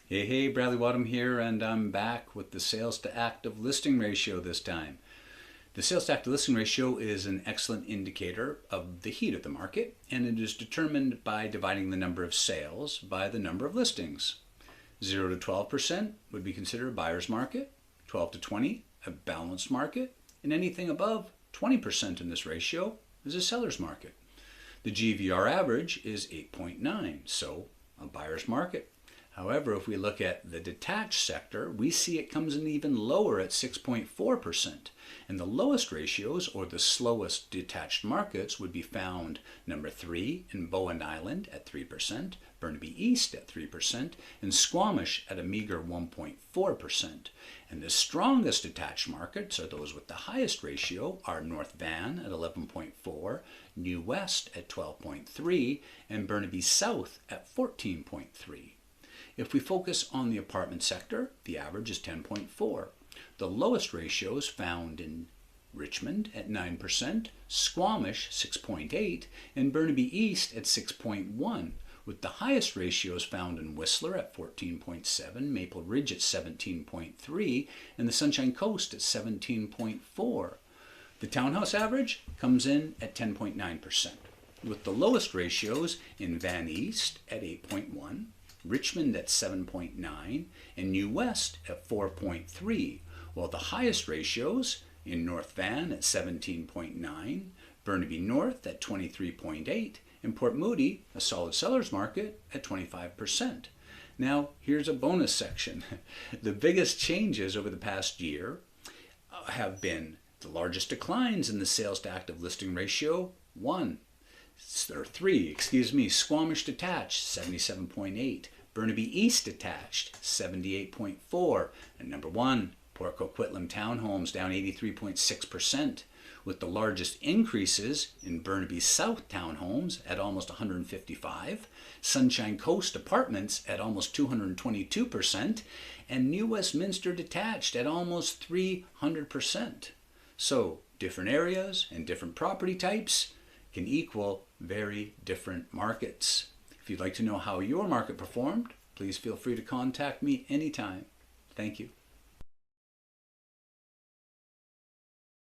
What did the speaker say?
Hey, Bradley Wadham here, and I'm back with the sales to active listing ratio this time. The sales to active listing ratio is an excellent indicator of the heat of the market, and it is determined by dividing the number of sales by the number of listings. 0 to 12% would be considered a buyer's market, 12 to 20 a balanced market, and anything above 20% in this ratio is a seller's market. The GVR average is 8.9, so a buyer's market. However, if we look at the detached sector, we see it comes in even lower at 6.4%. And the lowest ratios, or the slowest detached markets, would be found number 3 in Bowen Island at 3%, Burnaby East at 3%, and Squamish at a meager 1.4%. And the strongest detached markets, or those with the highest ratio, are North Van at 11.4, New West at 12.3, and Burnaby South at 14.3. If we focus on the apartment sector, the average is 10.4. The lowest ratios found in Richmond at 9%, Squamish 6.8, and Burnaby East at 6.1, with the highest ratios found in Whistler at 14.7, Maple Ridge at 17.3, and the Sunshine Coast at 17.4. The townhouse average comes in at 10.9%, with the lowest ratios in Van East at 8.1, Richmond at 7.9, and New West at 4.3, while the highest ratios in North Van at 17.9, Burnaby North at 23.8, and Port Moody, a solid seller's market, at 25%. Now, here's a bonus section. The biggest changes over the past year have been the largest declines in the sales to active listing ratio, 3, Squamish detached, 77.8. Burnaby East detached, 78.4. And number 1, Port Coquitlam townhomes down 83.6%, with the largest increases in Burnaby South townhomes at almost 155, Sunshine Coast apartments at almost 222%, and New Westminster detached at almost 300%. So different areas and different property types can equal very different markets. If you'd like to know how your market performed, please feel free to contact me anytime. Thank you.